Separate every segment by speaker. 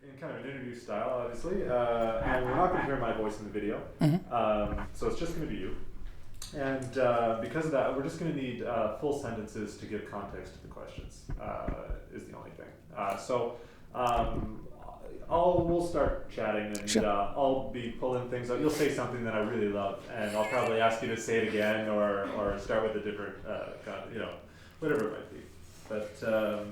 Speaker 1: in kind of an interview style, obviously, and we're not going to hear my voice in the video, so it's just going to be you. And because of that, we're just going to need full sentences to give context to the questions, is the only thing. We'll start chatting, and
Speaker 2: Sure.
Speaker 1: I'll be pulling things out. You'll say something that I really love, and I'll probably ask you to say it again, or start with a different, whatever it might be. But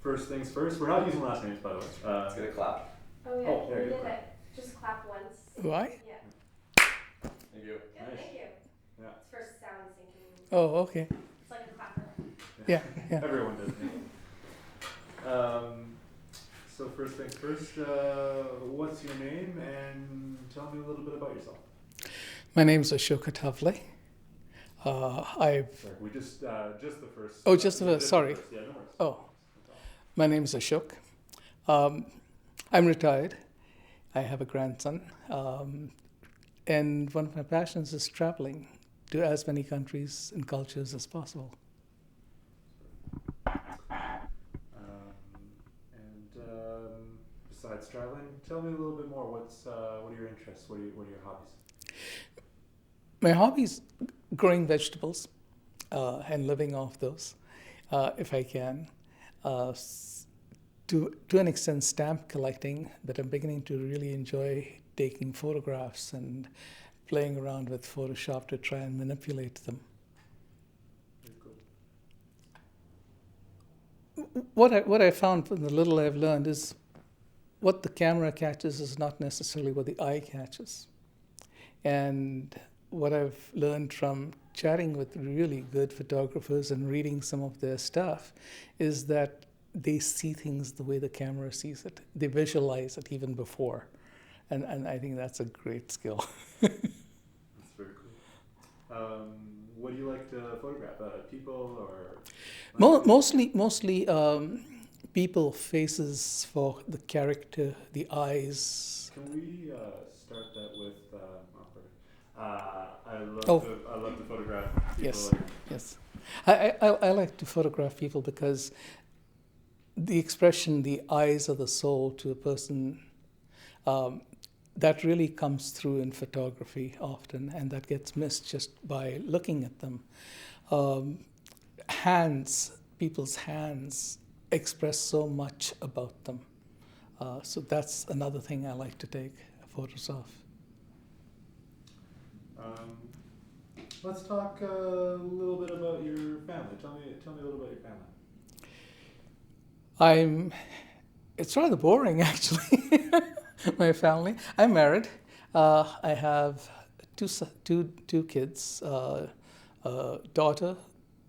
Speaker 1: first things first, we're not using last names, by the way.
Speaker 3: Let's get a clap.
Speaker 4: Oh yeah,
Speaker 1: Oh, yeah,
Speaker 4: we
Speaker 1: good
Speaker 4: did
Speaker 1: clap.
Speaker 4: it. Just clap once.
Speaker 2: Why?
Speaker 4: Yeah.
Speaker 3: Thank you.
Speaker 4: Good,
Speaker 1: Nice.
Speaker 4: thank you.
Speaker 1: Yeah.
Speaker 4: It's for sound syncing.
Speaker 2: Oh, okay.
Speaker 4: It's like a clapper.
Speaker 2: Yeah, yeah.
Speaker 1: Everyone does. So first things first, what's your name, and tell me a little bit about yourself.
Speaker 2: My name is Ashoka Tavle.
Speaker 1: Sorry, we just the first.
Speaker 2: Oh, just the first,
Speaker 1: just
Speaker 2: sorry.
Speaker 1: The first. Yeah, no worries.
Speaker 2: Oh. My name is Ashok. I'm retired. I have a grandson. And one of my passions is traveling to as many countries and cultures as possible.
Speaker 1: Besides traveling, tell me a little bit more. What are your interests? What are your hobbies?
Speaker 2: My hobbies, growing vegetables and living off those, if I can. To an extent, stamp collecting, but I'm beginning to really enjoy taking photographs and playing around with Photoshop to try and manipulate them.
Speaker 1: Very cool.
Speaker 2: What I found from the little I've learned is what the camera catches is not necessarily what the eye catches. And what I've learned from chatting with really good photographers and reading some of their stuff is that they see things the way the camera sees it. They visualize it even before. And I think that's a great skill.
Speaker 1: That's very cool. What do you like to photograph? People or?
Speaker 2: Mostly people, faces for the character, the eyes.
Speaker 1: Can we start that with? I love to photograph people.
Speaker 2: Yes, yes. I like to photograph people because the expression, the eyes of the soul to a person, that really comes through in photography often, and that gets missed just by looking at them. People's hands express so much about them. So that's another thing I like to take photos of.
Speaker 1: Let's talk a little bit about your family. Tell me a little about your family.
Speaker 2: It's rather boring actually, my family. I'm married. I have two kids, a daughter,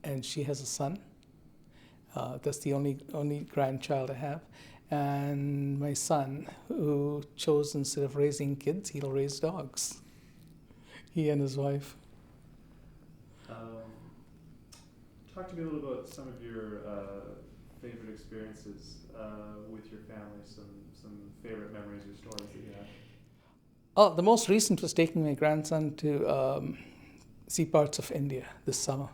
Speaker 2: and she has a son. That's the only grandchild I have. And my son, who chose instead of raising kids, he'll raise dogs. He and his wife.
Speaker 1: Talk to me a little about some of your favorite experiences with your family, some favorite memories or stories that you have.
Speaker 2: Oh, the most recent was taking my grandson to see parts of India this summer.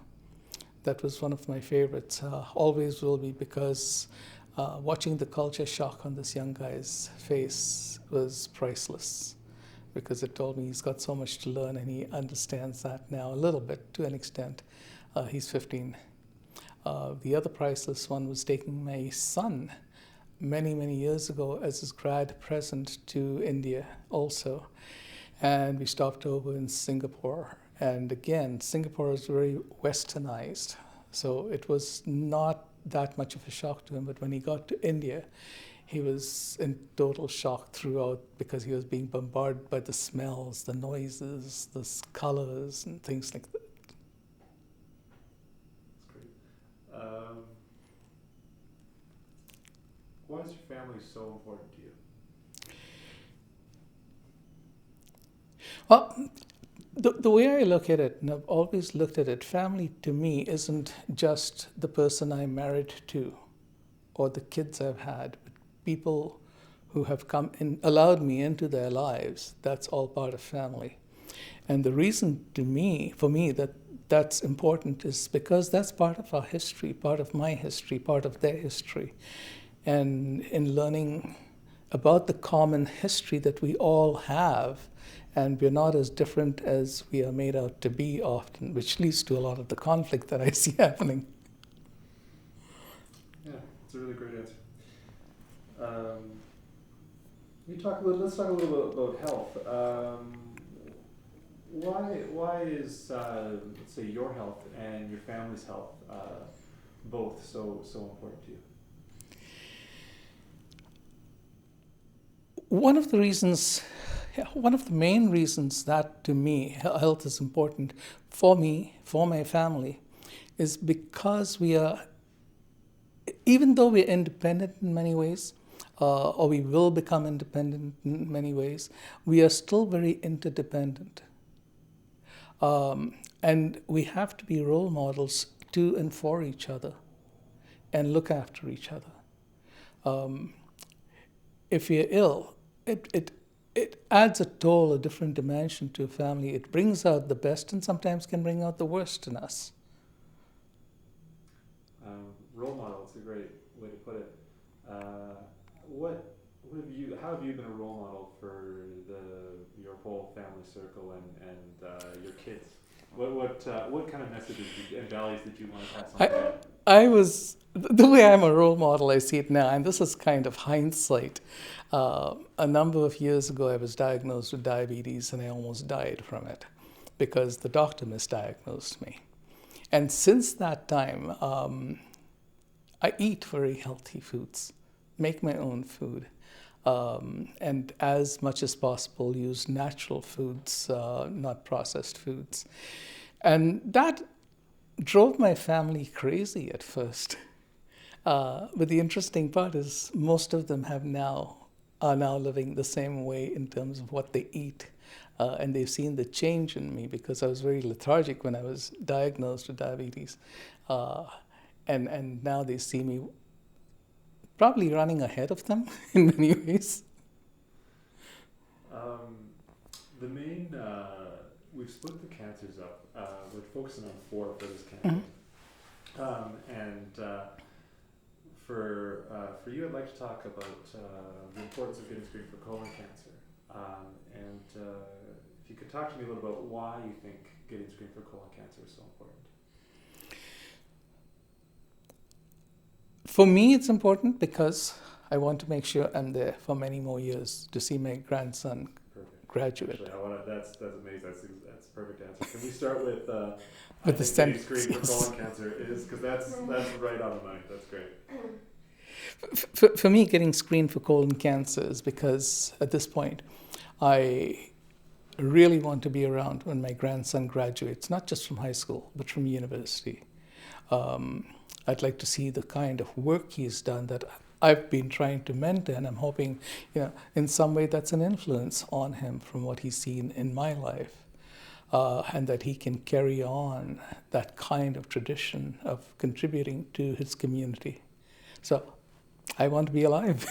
Speaker 2: That was one of my favorites. Always will be, because watching the culture shock on this young guy's face was priceless, because it told me he's got so much to learn and he understands that now a little bit to an extent. He's 15. The other priceless one was taking my son many, many years ago as his grad present to India also. And we stopped over in Singapore. And again, Singapore is very westernized, so it was not that much of a shock to him. But when he got to India, he was in total shock throughout, because he was being bombarded by the smells, the noises, the colors, and things like that.
Speaker 1: That's great. Why is your family so important to you?
Speaker 2: Well, the way I look at it, and I've always looked at it, family to me isn't just the person I'm married to or the kids I've had, but people who have come and allowed me into their lives. That's all part of family. And the reason for me that's important is because that's part of our history, part of my history, part of their history. And in learning about the common history that we all have, and we're not as different as we are made out to be often, which leads to a lot of the conflict that I see happening.
Speaker 1: Yeah, it's a really great answer. Let's talk a little bit about health. Why is let's say your health and your family's health both so important to you?
Speaker 2: One of the main reasons that to me health is important for me, for my family, is because we are, even though we're independent in many ways, or we will become independent in many ways, we are still very interdependent. And we have to be role models to and for each other and look after each other. If we're ill, it adds a toll, a different dimension to a family. It brings out the best and sometimes can bring out the worst in us.
Speaker 1: Role model is a great way to put it. How have you been a role model for your whole family circle and your kids? What kind of messages and values did you want to pass on to them?
Speaker 2: I was, the way I'm a role model, I see it now, and this is kind of hindsight. A number of years ago, I was diagnosed with diabetes, and I almost died from it because the doctor misdiagnosed me. And since that time, I eat very healthy foods, make my own food, and as much as possible use natural foods, not processed foods. And that drove my family crazy at first. But the interesting part is most of them are now living the same way in terms of what they eat. And they've seen the change in me because I was very lethargic when I was diagnosed with diabetes. And now they see me probably running ahead of them in many ways.
Speaker 1: We've split the cancers up. We're focusing on 4 for this campaign. For you, I'd like to talk about the importance of getting screened for colon cancer. If you could talk to me a little about why you think getting screened for colon cancer is so important.
Speaker 2: For me, it's important because I want to make sure I'm there for many more years to see my grandson graduate.
Speaker 1: Actually, that's amazing. That's a perfect answer. Can we start with
Speaker 2: the
Speaker 1: getting screened for colon cancer is, because that's right on the money. That's great.
Speaker 2: For me, getting screened for colon cancer is because at this point, I really want to be around when my grandson graduates, not just from high school, but from university. I'd like to see the kind of work he's done that I've been trying to mentor, and I'm hoping, in some way that's an influence on him from what he's seen in my life, and that he can carry on that kind of tradition of contributing to his community. So I want to be alive.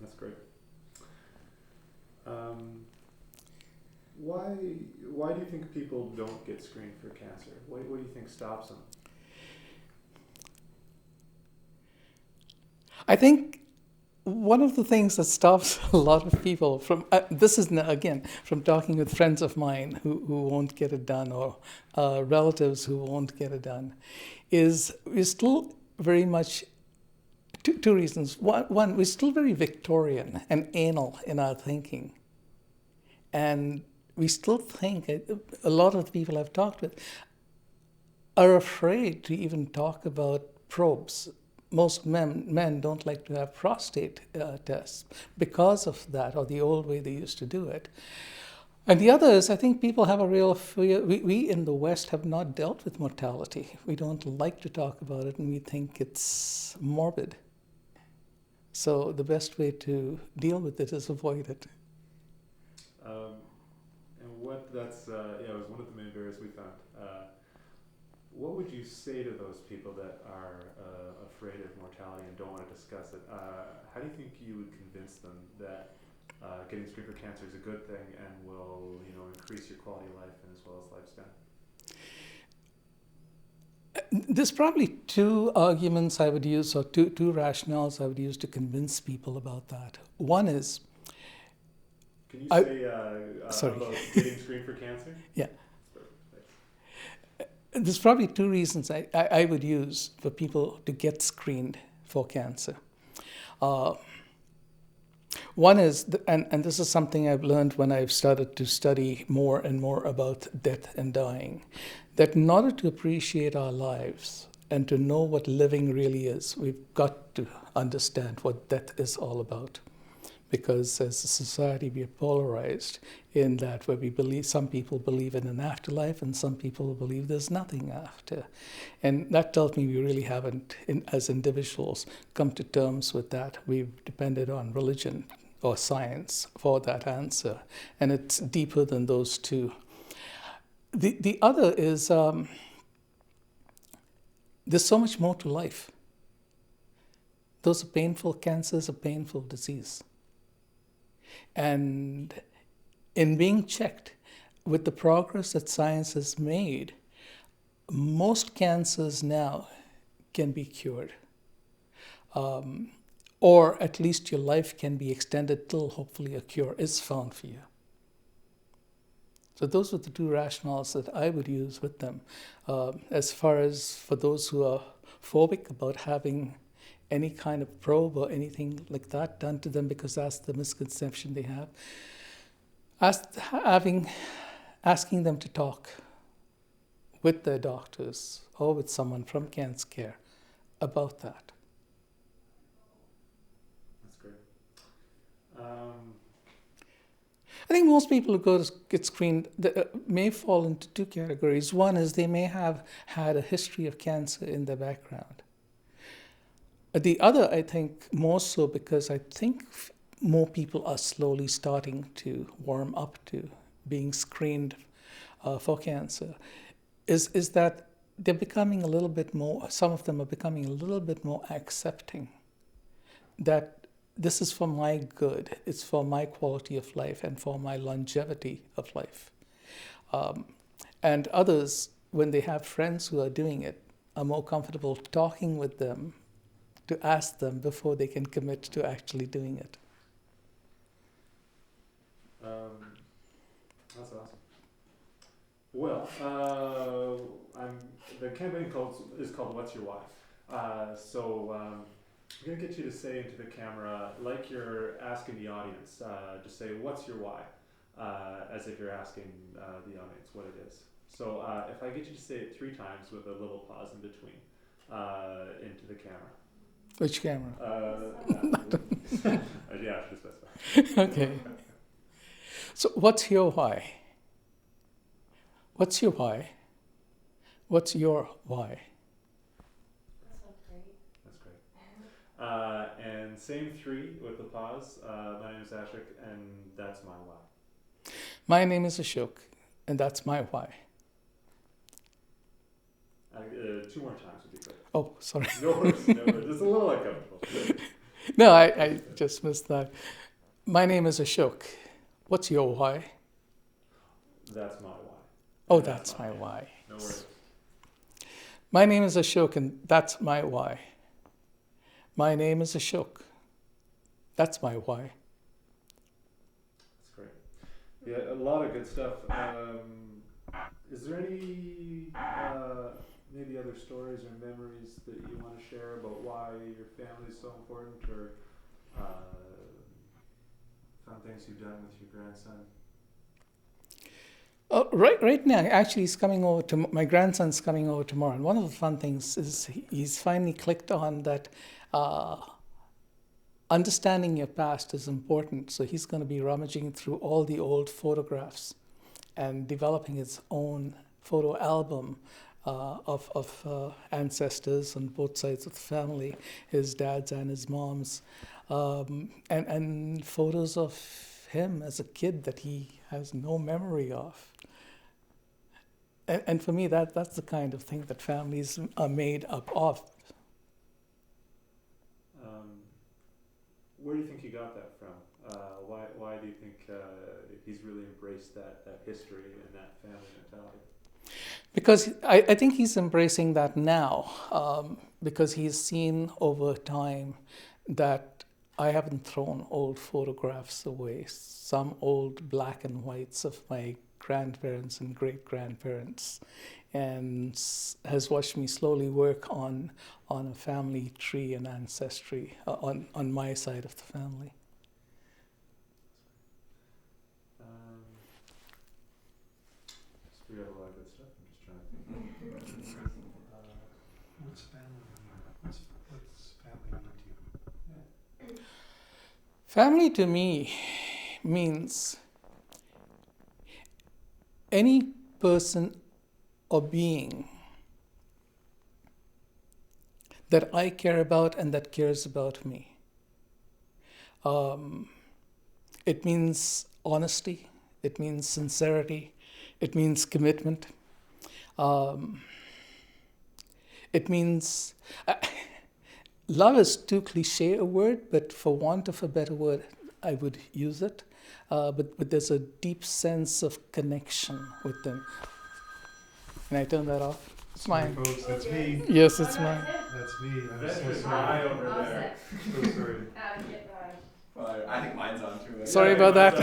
Speaker 1: That's great. Why do you think people don't get screened for cancer? What do you think stops them?
Speaker 2: I think one of the things that stops a lot of people from, this is again from talking with friends of mine who won't get it done, or relatives who won't get it done, is we're still very much, two reasons. One, we're still very Victorian and anal in our thinking. And we still think, a lot of the people I've talked with are afraid to even talk about probes. Most men don't like to have prostate tests because of that, or the old way they used to do it. And the other is, I think people have a real fear. We in the West have not dealt with mortality. We don't like to talk about it, and we think it's morbid. So the best way to deal with it is avoid it.
Speaker 1: It was one of the main barriers we found. What would you say to those people that are afraid of mortality and don't want to discuss it? How do you think you would convince them that getting screened for cancer is a good thing and will, increase your quality of life and as well as lifespan?
Speaker 2: There's probably two arguments I would use, or two rationales I would use to convince people about that. One is,
Speaker 1: Can you
Speaker 2: I-
Speaker 1: say
Speaker 2: sorry.
Speaker 1: about getting screened for cancer?
Speaker 2: yeah,
Speaker 1: Perfect, thanks.
Speaker 2: there's probably two reasons I would use for people to get screened for cancer. One is, and this is something I've learned when I've started to study more and more about death and dying, that in order to appreciate our lives and to know what living really is, we've got to understand what death is all about. Because as a society, we are polarized in that where we believe, some people believe in an afterlife and some people believe there's nothing after. And that tells me we really haven't, as individuals, come to terms with that. We've depended on religion or science for that answer. And it's deeper than those two. The other is there's so much more to life. Those are painful, cancer is a painful disease. And in being checked with the progress that science has made, most cancers now can be cured. Or at least your life can be extended till hopefully a cure is found for you. So those are the two rationales that I would use with them. As far as for those who are phobic about having any kind of probe or anything like that done to them, because that's the misconception they have, asking them to talk with their doctors or with someone from cancer care about that.
Speaker 1: That's great.
Speaker 2: I think most people who go to get screened may fall into two categories. One is they may have had a history of cancer in their background. The other, I think, more so because I think more people are slowly starting to warm up to being screened for cancer, is that they're becoming a little bit more, some of them are becoming a little bit more accepting that this is for my good, it's for my quality of life and for my longevity of life. And others, when they have friends who are doing it, are more comfortable talking with them to ask them before they can commit to actually doing it.
Speaker 1: That's awesome. Well, the campaign is called What's Your Why? I'm going to get you to say into the camera, like you're asking the audience, just say, what's your why? As if you're asking the audience what it is. So if I get you to say it 3 times with a little pause in between, into the camera.
Speaker 2: Which camera?
Speaker 1: Yeah, I should specify.
Speaker 2: Okay. So what's your why? What's your why? What's your why?
Speaker 4: That sounds great.
Speaker 1: That's great. And same 3 with the pause. My name is Ashik, and that's my why.
Speaker 2: My name is Ashok, and that's my why.
Speaker 1: 2 more times would be great.
Speaker 2: Oh, sorry.
Speaker 1: No worries, no worries. It's a little uncomfortable.
Speaker 2: No, I just missed that. My name is Ashok. What's your why?
Speaker 1: That's my why.
Speaker 2: Oh, that's my why.
Speaker 1: No worries.
Speaker 2: My name is Ashok, and that's my why. My name is Ashok. That's my why.
Speaker 1: That's great. Yeah, a lot of good stuff. Is there any maybe other stories or memories that you want to share about why your family is so important, or fun things you've done with your grandson?
Speaker 2: Right now, actually, he's coming over to my grandson's coming over tomorrow, and one of the fun things is he's finally clicked on that understanding your past is important. So he's going to be rummaging through all the old photographs and developing his own photo album of ancestors on both sides of the family, his dad's and his mom's, and photos of him as a kid that he has no memory of. And for me, that's the kind of thing that families are made up of.
Speaker 1: Where do you think you got that from? Why do you think he's really embraced that history and that family mentality?
Speaker 2: Because I think he's embracing that now, because he's seen over time that I haven't thrown old photographs away, some old black and whites of my grandparents and great-grandparents, and has watched me slowly work on a family tree and ancestry on my side of the family.
Speaker 1: We have a lot of good stuff. I'm just trying to think.
Speaker 5: What's family mean? What's family mean to you?
Speaker 2: Family to me means any person or being that I care about and that cares about me. It means honesty, it means sincerity, it means commitment. It means love is too cliche a word, but for want of a better word, I would use it. But there's a deep sense of connection with them. Can I turn that off? It's mine.
Speaker 5: Sorry, folks, that's me.
Speaker 2: Yes, it's mine.
Speaker 5: That's me. I'm
Speaker 1: That's
Speaker 5: so
Speaker 1: just
Speaker 5: sorry.
Speaker 1: my over
Speaker 4: All
Speaker 1: there.
Speaker 5: So sorry.
Speaker 4: Get by.
Speaker 3: Well, I think mine's on too.
Speaker 2: Sorry
Speaker 1: Yeah,
Speaker 2: about that.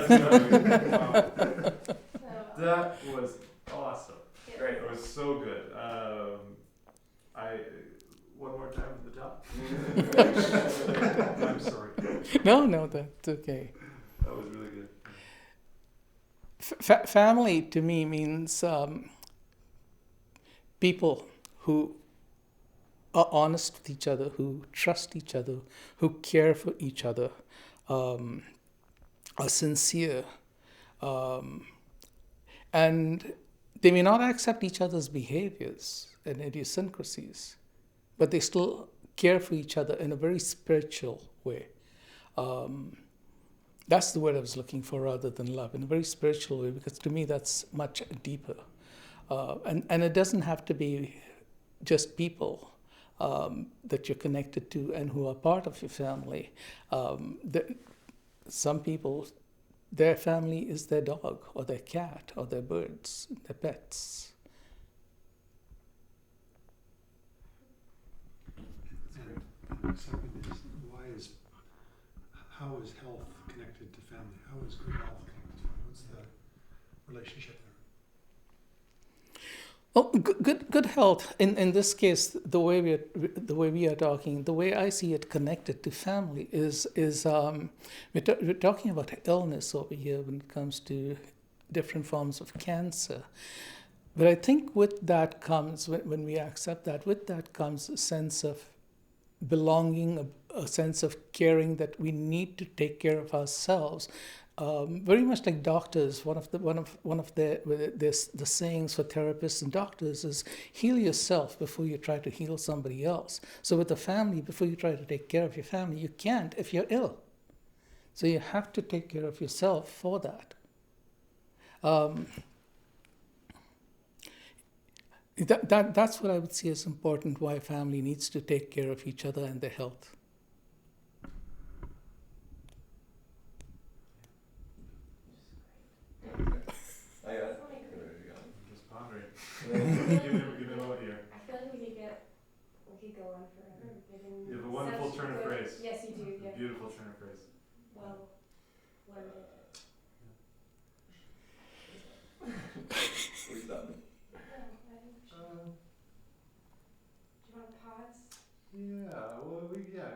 Speaker 1: Wow.
Speaker 4: So,
Speaker 1: That was awesome.
Speaker 3: Great.
Speaker 1: It was so good. One more time to the top.
Speaker 5: I'm sorry.
Speaker 2: No, that's okay.
Speaker 1: That was really good.
Speaker 2: Family to me means people who are honest with each other, who trust each other, who care for each other, are sincere, and they may not accept each other's behaviors and idiosyncrasies, but they still care for each other in a very spiritual way. That's the word I was looking for rather than love, in a very spiritual way, because to me that's much deeper. And it doesn't have to be just people that you're connected to and who are part of your family. Some people, their family is their dog or their cat or their birds, their pets.
Speaker 5: And second is, how is health connected to family? How is good health connected to family? What's the relationship there?
Speaker 2: Well, good health. In this case, the way we are talking, the way I see it connected to family is we're talking about illness over here when it comes to different forms of cancer. But I think with that comes, when we accept that, with that comes a sense of belonging, a sense of caring that we need to take care of ourselves. Very much like doctors, one of the sayings for therapists and doctors is heal yourself before you try to heal somebody else. So with the family, before you try to take care of your family, you can't if you're ill. So you have to take care of yourself for that. That's what I would see as important, why family needs to take care of each other and their health.
Speaker 3: I got it.
Speaker 1: Just pondering. give me a moment here.
Speaker 4: I feel like we could go on forever. Given
Speaker 1: You have a wonderful
Speaker 4: such
Speaker 1: turn of
Speaker 4: good-
Speaker 1: phrase.
Speaker 4: Yes, you do. Yeah.
Speaker 1: Beautiful turn of phrase.
Speaker 4: Well, limited.
Speaker 3: Who's done?
Speaker 4: No, I think we should. Do you want to pause?
Speaker 1: Yeah. Well, yeah.